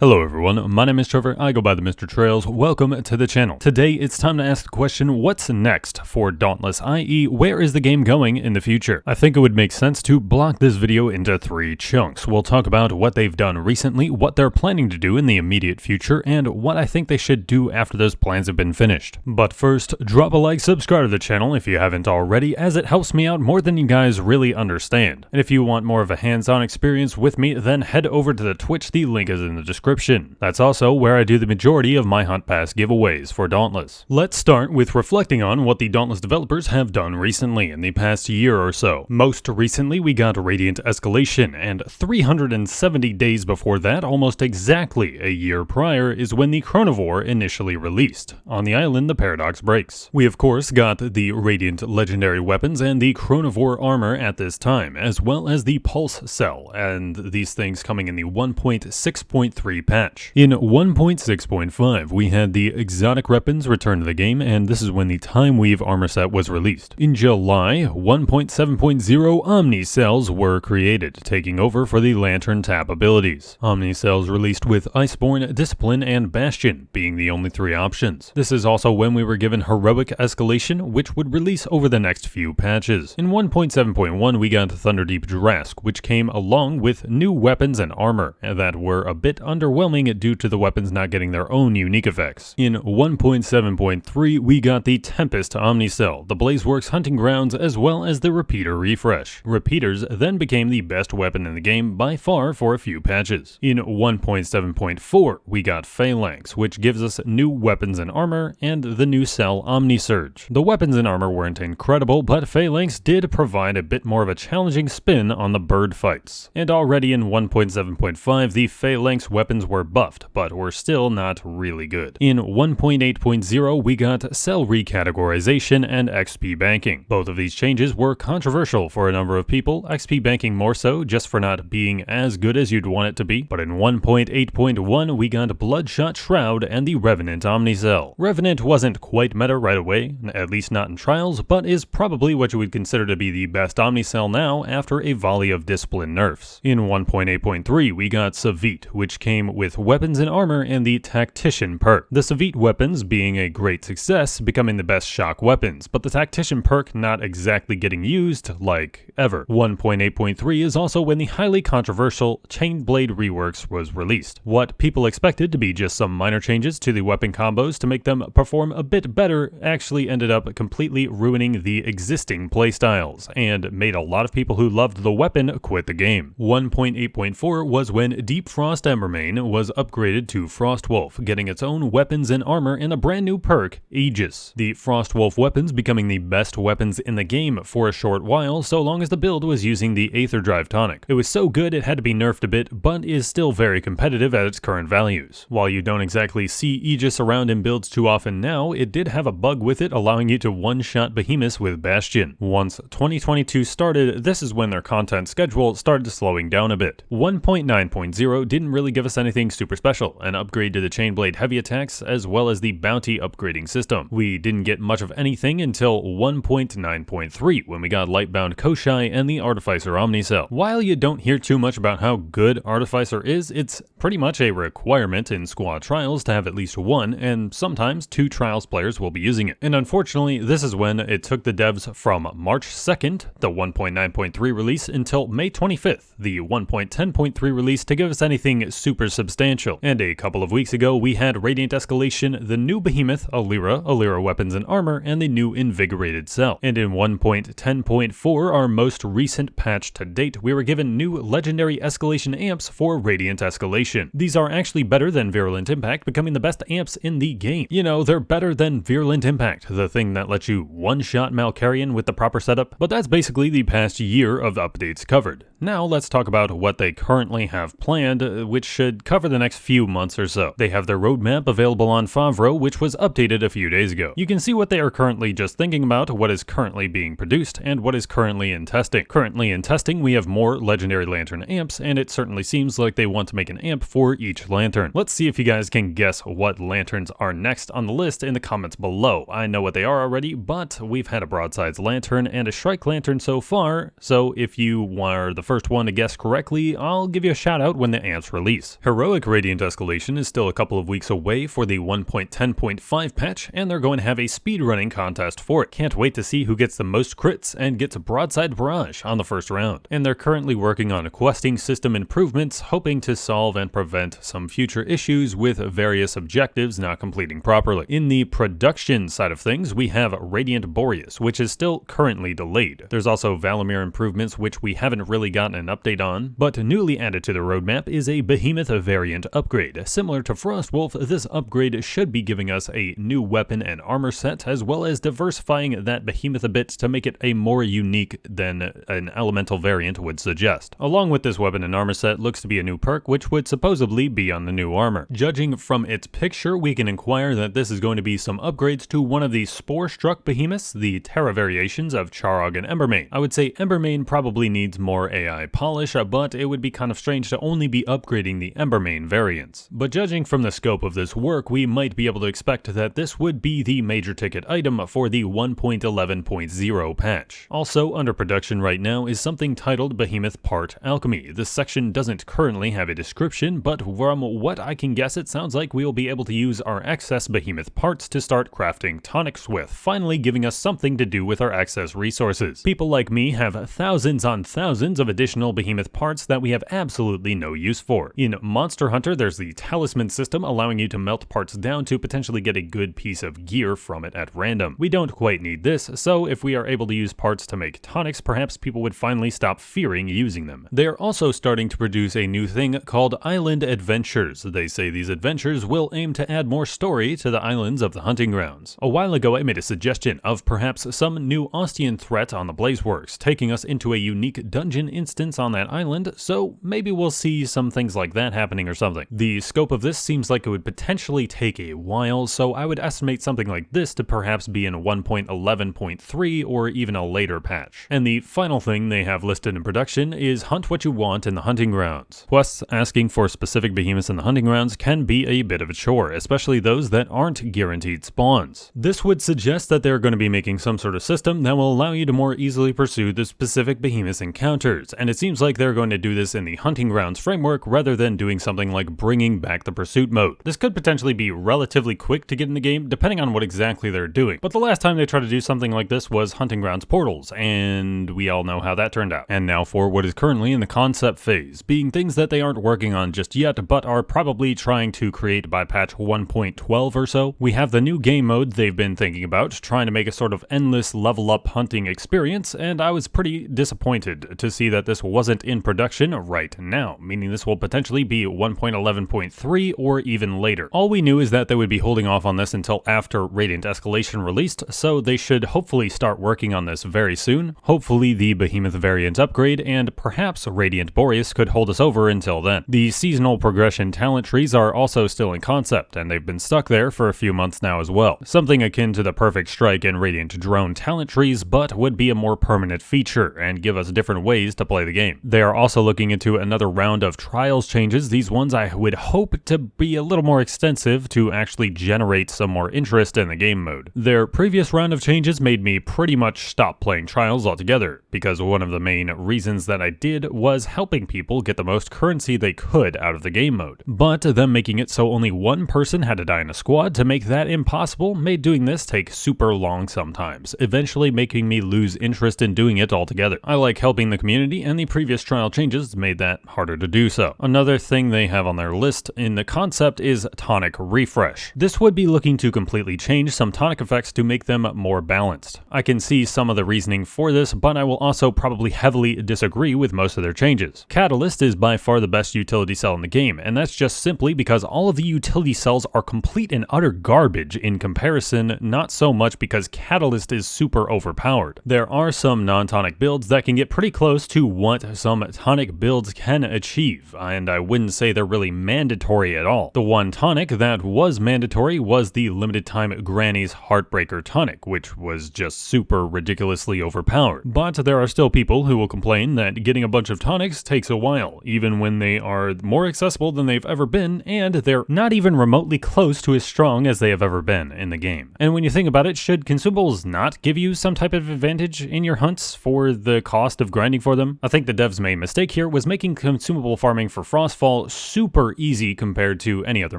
Hello everyone, my name is Trevor, I go by TheMrTrails, welcome to the channel. Today it's time to ask the question, what's next for Dauntless, i.e. where is the game going in the future? I think it would make sense to block this video into 3 chunks. We'll talk about what they've done recently, what they're planning to do in the immediate future, and what I think they should do after those plans have been finished. But first, drop a like, subscribe to the channel if you haven't already, as it helps me out more than you guys really understand. And if you want more of a hands-on experience with me, then head over to the Twitch, the link is in the description. That's also where I do the majority of my Hunt Pass giveaways for Dauntless. Let's start with reflecting on what the Dauntless developers have done recently in the past year or so. Most recently, we got Radiant Escalation, and 370 days before that, almost exactly a year prior, is when the Chronivore initially released. On the island, the paradox breaks. We of course got the Radiant legendary weapons and the Chronivore armor at this time, as well as the Pulse Cell, and these things coming in the 1.6.3 patch. In 1.6.5, we had the exotic weapons return to the game, and this is when the Time Weave armor set was released. In July, 1.7.0 Omni Cells were created, taking over for the Lantern Tap abilities. Omni Cells released with Iceborne, Discipline, and Bastion being the only 3 options. This is also when we were given Heroic Escalation, which would release over the next few patches. In 1.7.1, we got Thunderdeep Drask, which came along with new weapons and armor that were a bit underwhelming due to the weapons not getting their own unique effects. In 1.7.3, we got the Tempest Omnicell, the Blazeworks Hunting Grounds, as well as the Repeater Refresh. Repeaters then became the best weapon in the game by far for a few patches. In 1.7.4, we got Phalanx, which gives us new weapons and armor, and the new cell Omnisurge. The weapons and armor weren't incredible, but Phalanx did provide a bit more of a challenging spin on the bird fights. And already in 1.7.5, the Phalanx weapons were buffed, but were still not really good. In 1.8.0, we got cell recategorization and XP banking. Both of these changes were controversial for a number of people, XP banking more so just for not being as good as you'd want it to be, but in 1.8.1, we got Bloodshot Shroud and the Revenant Omnicell. Revenant wasn't quite meta right away, at least not in Trials, but is probably what you would consider to be the best Omnicell now after a volley of discipline nerfs. In 1.8.3, we got Savit, which came with weapons and armor and the Tactician perk. The Savit weapons being a great success, becoming the best shock weapons, but the Tactician perk not exactly getting used like ever. 1.8.3 is also when the highly controversial Chainblade Reworks was released. What people expected to be just some minor changes to the weapon combos to make them perform a bit better actually ended up completely ruining the existing playstyles, and made a lot of people who loved the weapon quit the game. 1.8.4 was when Deep Frost Embermane was upgraded to Frostwolf, getting its own weapons and armor and a brand new perk, Aegis. The Frostwolf weapons becoming the best weapons in the game for a short while, so long as the build was using the Aether Drive tonic. It was so good it had to be nerfed a bit, but is still very competitive at its current values. While you don't exactly see Aegis around in builds too often now, it did have a bug with it allowing you to one-shot behemoths with Bastion. Once 2022 started, this is when their content schedule started slowing down a bit. 1.9.0 didn't really give us anything super special, an upgrade to the Chainblade heavy attacks as well as the bounty upgrading system. We didn't get much of anything until 1.9.3 when we got Lightbound Koshai and the Artificer Omnicell. While you don't hear too much about how good Artificer is, it's pretty much a requirement in squad trials to have at least 1, and sometimes 2 trials players will be using it. And unfortunately, this is when it took the devs from March 2nd, the 1.9.3 release, until May 25th, the 1.10.3 release, to give us anything super substantial. And a couple of weeks ago, we had Radiant Escalation, the new Behemoth, Alira weapons and armor, and the new Invigorated Cell. And in 1.10.4, our most recent patch to date, we were given new Legendary Escalation amps for Radiant Escalation. These are actually better than Virulent Impact, becoming the best amps in the game. You know, they're better than Virulent Impact, the thing that lets you one-shot Malkarian with the proper setup. But that's basically the past year of updates covered. Now let's talk about what they currently have planned, which should cover the next few months or so. They have their roadmap available on Favreau, which was updated a few days ago. You can see what they are currently just thinking about, what is currently being produced, and what is currently in testing. Currently in testing, we have more Legendary Lantern amps, and it certainly seems like they want to make an amp for each lantern. Let's see if you guys can guess what lanterns are next on the list in the comments below. I know what they are already, but we've had a Broadsides Lantern and a Shrike Lantern so far, so if you are the first one to guess correctly, I'll give you a shout out when the ants release. Heroic Radiant Escalation is still a couple of weeks away for the 1.10.5 patch, and they're going to have a speedrunning contest for it. Can't wait to see who gets the most crits and gets a broadside barrage on the first round. And they're currently working on questing system improvements, hoping to solve and prevent some future issues with various objectives not completing properly. In the production side of things, we have Radiant Boreas, which is still currently delayed. There's also Valamir improvements, which we haven't really gotten an update on, but newly added to the roadmap is a Behemoth variant upgrade. Similar to Frostwolf, this upgrade should be giving us a new weapon and armor set, as well as diversifying that Behemoth a bit to make it a more unique than an elemental variant would suggest. Along with this weapon and armor set looks to be a new perk, which would supposedly be on the new armor. Judging from its picture, we can inquire that this is going to be some upgrades to one of the Spore-struck Behemoths, the Terra variations of Charog and Embermane. I would say Embermane probably needs more AI polish, but it would be kind of strange to only be upgrading the Embermane variants. But judging from the scope of this work, we might be able to expect that this would be the major ticket item for the 1.11.0 patch. Also under production right now is something titled Behemoth Part Alchemy. This section doesn't currently have a description, but from what I can guess, it sounds like we will be able to use our excess Behemoth parts to start crafting tonics with, finally giving us something to do with our excess resources. People like me have thousands on thousands of additional Behemoth parts that we have absolutely no use for. In Monster Hunter, there's the talisman system allowing you to melt parts down to potentially get a good piece of gear from it at random. We don't quite need this, so if we are able to use parts to make tonics, perhaps people would finally stop fearing using them. They are also starting to produce a new thing called Island Adventures. They say these adventures will aim to add more story to the islands of the hunting grounds. A while ago, I made a suggestion of perhaps some new Ostian threat on the Blazeworks, taking us into a unique dungeon instance on that island, so maybe we'll see some things like that happening or something. The scope of this seems like it would potentially take a while, so I would estimate something like this to perhaps be in 1.11.3 or even a later patch. And the final thing they have listed in production is Hunt What You Want in the Hunting Grounds. Quests asking for specific behemoths in the hunting grounds can be a bit of a chore, especially those that aren't guaranteed spawns. This would suggest that they're going to be making some sort of system that will allow you to more easily pursue the specific behemoth encounters, and it seems like they're going to do this in the hunting grounds framework rather than doing something like bringing back the pursuit mode. This could potentially be relatively quick to get in the game, depending on what exactly they're doing, but the last time they tried to do something like this was hunting grounds portals, and we all know how that turned out. And now for what is currently in the concept phase, being things that they aren't working on just yet, but are probably trying to create by patch 1.12 or so. We have the new game mode they've been thinking about, trying to make a sort of endless level up hunting experience, and I was pretty disappointed to see that this wasn't in production right now, meaning this will potentially be 1.11.3 or even later. All we knew is that they would be holding off on this until after Radiant Escalation released, so they should hopefully start working on this very soon. Hopefully the Behemoth variant upgrade and perhaps Radiant Boreas could hold us over until then. The seasonal progression talent trees are also still in concept, and they've been stuck there for a few months now as well. Something akin to the Perfect Strike and Radiant Drone talent trees, but would be a more permanent feature and give us different ways to play the game. They are also looking into another round of trials changes. These ones I would hope to be a little more extensive to actually generate some more interest in the game mode. Their previous round of changes made me pretty much stop playing trials altogether, because one of the main reasons that I did was helping people get the most currency they could out of the game mode. But them making it so only one person had to die in a squad to make that impossible made doing this take super long sometimes, eventually making me lose interest in doing it altogether. I like helping the community, and the previous trial changes made that harder to do so. Another thing they have on their list in the concept is Tonic Refresh. This would be looking to completely change some tonic effects to make them more balanced. I can see some of the reasoning for this, but I will also probably heavily disagree with most of their changes. Catalyst is by far the best utility cell in the game, and that's just simply because all of the utility cells are complete and utter garbage in comparison, not so much because Catalyst is super overpowered. There are some non-tonic builds that can get pretty close to what some tonic builds can achieve, and I wouldn't say they're really mandatory at all. The one tonic that was mandatory was the limited time Granny's Heartbreaker tonic, which was just super ridiculously overpowered. But there are still people who will complain that getting a bunch of tonics takes a while, even when they are more accessible than they've ever been, and they're not even remotely close to as strong as they have ever been in the game. And when you think about it, should consumables not give you some type of advantage in your hunts for the cost of grinding for them? I think the devs' main mistake here was making consumable farming for Frostfall super easy compared to any other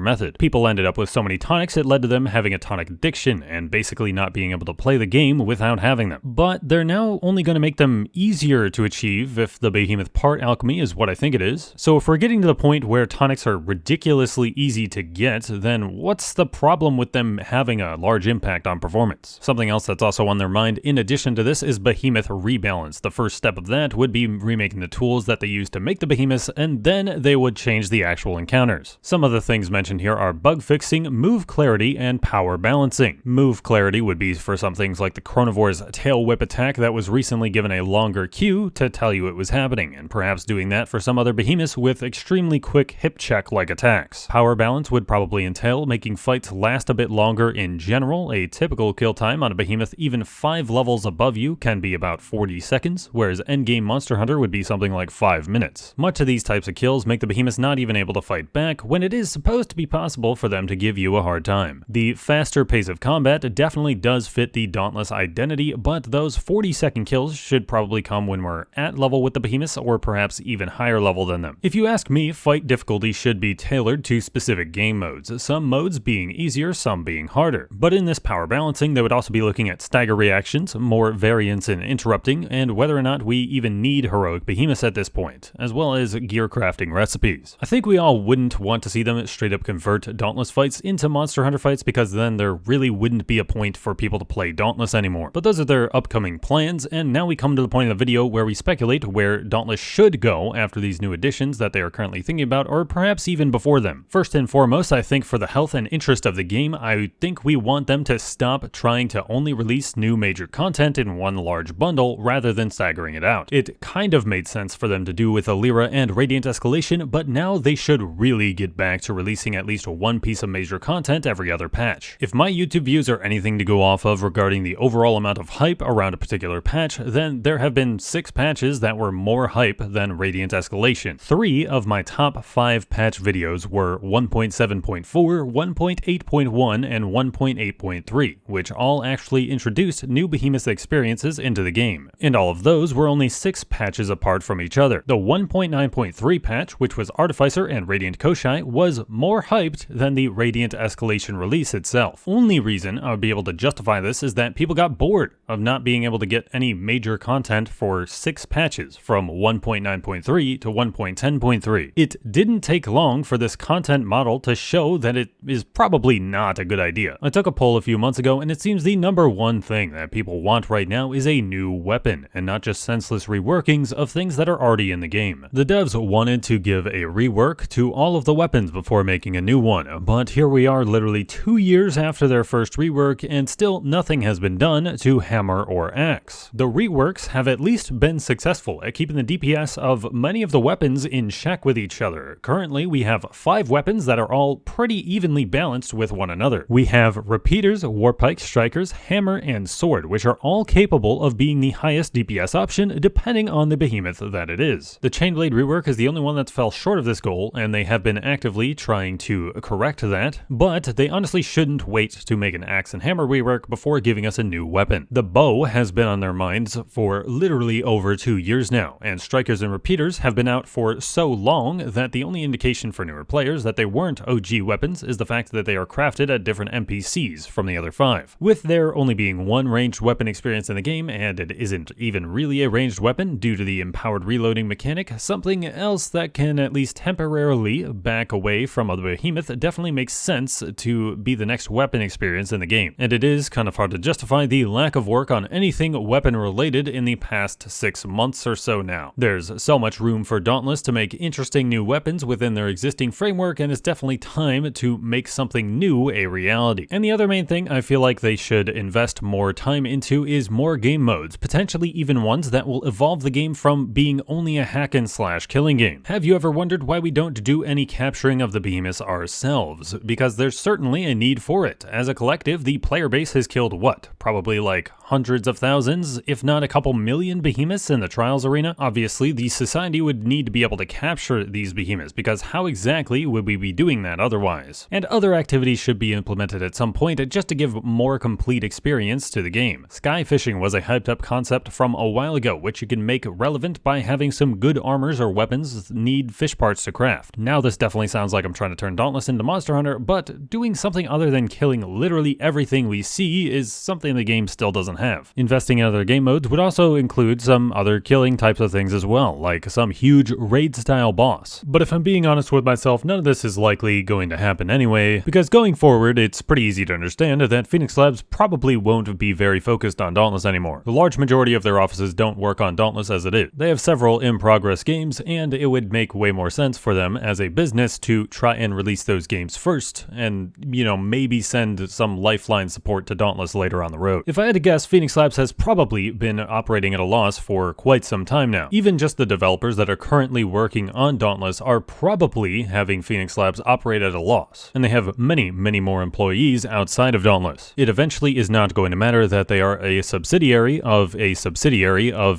method. People ended up with so many tonics it led to them having a tonic addiction and basically not being able to play the game without having them. But they're now only going to make them easier to achieve if the behemoth part alchemy is what I think it is. So if we're getting to the point where tonics are ridiculously easy to get, then what's the problem with them having a large impact on performance? Something else that's also on their mind in addition to this is behemoth rebalance. The first step of that would be remaking the tools that they use to make the behemoths, and then they would change the actual encounters. Some of the things mentioned here are bug fixing, move clarity, and power balancing. Move clarity would be for some things like the Chronovore's tail whip attack that was recently given a longer cue to tell you it was happening, and perhaps doing that for some other behemoths with extremely quick hip check like attacks. Power balance would probably entail making fights last a bit longer in general. A typical kill time on a behemoth even 5 levels above you can be about 40 seconds, whereas endgame Monster Hunter would be something like 5 minutes. Much of these types of kills make the behemoths not even able to fight back when it is supposed to be possible for them to give you a hard time. The faster pace of combat definitely does fit the Dauntless identity, but those 40-second kills should probably come when we're at level with the behemoths or perhaps even higher level than them. If you ask me, fight difficulty should be tailored to specific game modes, some modes being easier, some being harder. But in this power balancing, they would also be looking at stagger reactions, more variance in interrupting, and whether or not we even need heroic behemoths at this point, as well as gear crafting recipes. I think we all wouldn't want to see them straight up convert Dauntless fights into Monster Hunter fights because then there really wouldn't be a point for people to play Dauntless anymore. But those are their upcoming plans, and now we come to the point of the video where we speculate where Dauntless should go after these new additions that they are currently thinking about, or perhaps even before them. First and foremost, I think for the health and interest of the game, I think we want them to stop trying to only release new major content in one large bundle rather than staggering it out. It kind of made sense for them to do with Alira and Radiant Escalation, but now they should really get back to releasing at least one piece of major content every other patch. If my YouTube views are anything to go off of regarding the overall amount of hype around a particular patch, then there have been 6 patches that were more hype than Radiant Escalation. 3 of my top 5 patch videos were 1.7.4, 1.8.1, and 1.8.3, which all actually introduced new behemoth experiences into the game. And all of those were only 6 patches apart from each other. The 1.9.3 patch, which was Artificer and Radiant Koshai, was more hyped than the Radiant Escalation release itself. Only reason I would be able to justify this is that people got bored of not being able to get any major content for 6 patches from 1.9.3 to 1.10.3. It didn't take long for this content model to show that it is probably not a good idea. I took a poll a few months ago and it seems the #1 thing that people want right now is a new weapon, and not just senseless reworkings of things that are already in the game. The devs wanted to give a rework to all of the weapons before making a new one, but here we are literally 2 years after their first rework and still nothing has been done to hammer or axe. The reworks have at least been successful at keeping the DPS of many of the weapons in check with each other. Currently we have 5 weapons that are all pretty evenly balanced with one another. We have repeaters, warpike, strikers, hammer, and sword, which are all capable of being the highest DPS option depending on the behemoth that it is. The Chainblade rework is the only one that fell short of this goal, and they have been actively trying to correct that, but they honestly shouldn't wait to make an axe and hammer rework before giving us a new weapon. The bow has been on their minds for literally over 2 years now, and strikers and repeaters have been out for so long that the only indication for newer players that they weren't OG weapons is the fact that they are crafted at different NPCs from the other 5. With there only being one ranged weapon experience in the game, and it isn't even really a ranged weapon due to the empowered reloading mechanic, something else that can at least temporarily back away from a behemoth definitely makes sense to be the next weapon experience in the game. And it is kind of hard to justify the lack of work on anything weapon related in the past 6 months or so now. There's so much room for Dauntless to make interesting new weapons within their existing framework, and it's definitely time to make something new a reality. And the other main thing I feel like they should invest more time into is more game modes, potentially even ones that will evolve the game from being only a hack and slash killing game. Have you ever wondered why we don't do any capturing of the behemoths ourselves? Because there's certainly a need for it. As a collective, the player base has killed what? Probably like hundreds of thousands, if not a couple million behemoths in the Trials arena. Obviously, the society would need to be able to capture these behemoths, because how exactly would we be doing that otherwise? And other activities should be implemented at some point just to give more complete experience to the game. Sky fishing was a hyped up concept from a while ago, which you can make relevant by having some good armors or weapons need fish parts to craft. Now this definitely sounds like I'm trying to turn Dauntless into Monster Hunter, but doing something other than killing literally everything we see is something the game still doesn't have. Investing in other game modes would also include some other killing types of things as well, like some huge raid-style boss. But if I'm being honest with myself, none of this is likely going to happen anyway, because going forward, it's pretty easy to understand that Phoenix Labs probably won't be very focused on Dauntless anymore. The large majority of their offices don't work on Dauntless as it is. They have several in-progress games, and it would make way more sense for them as a business to try and release those games first, and, maybe send some lifeline support to Dauntless later on the road. If I had to guess, Phoenix Labs has probably been operating at a loss for quite some time now. Even just the developers that are currently working on Dauntless are probably having Phoenix Labs operate at a loss, and they have many, many more employees outside of Dauntless. It eventually is not going to matter that they are a subsidiary of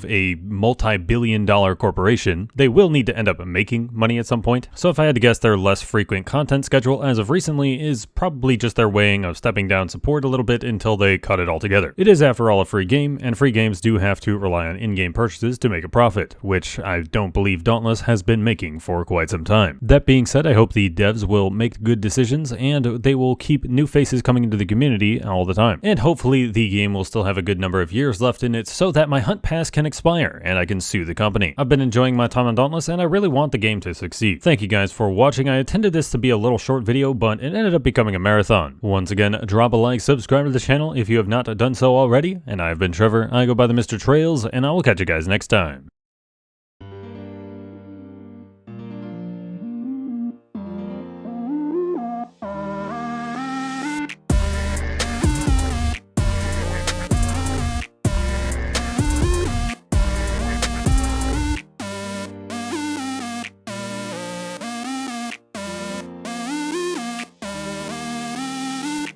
a multi-billion-dollar corporation. They will need to end up making money at some point, so if I had to guess, their less frequent content schedule as of recently is probably just their weighing of stepping down support a little bit until they cut it all together. It is, after all, a free game, and free games do have to rely on in-game purchases to make a profit, which I don't believe Dauntless has been making for quite some time. That being said, I hope the devs will make good decisions, and they will keep new faces coming into the community all the time. And hopefully the game will still have a good number of years left in it so that my hunt pass can expire and I can sue the company. I've been enjoying my time on Dauntless, and I really want the game to succeed. Thank you guys for watching. I intended this to be a little short video, but it ended up becoming a marathon. Once again, drop a like, subscribe to the channel if you have not done so already, and I've been Trevor. I go by the Mr. Trails, and I will catch you guys next time.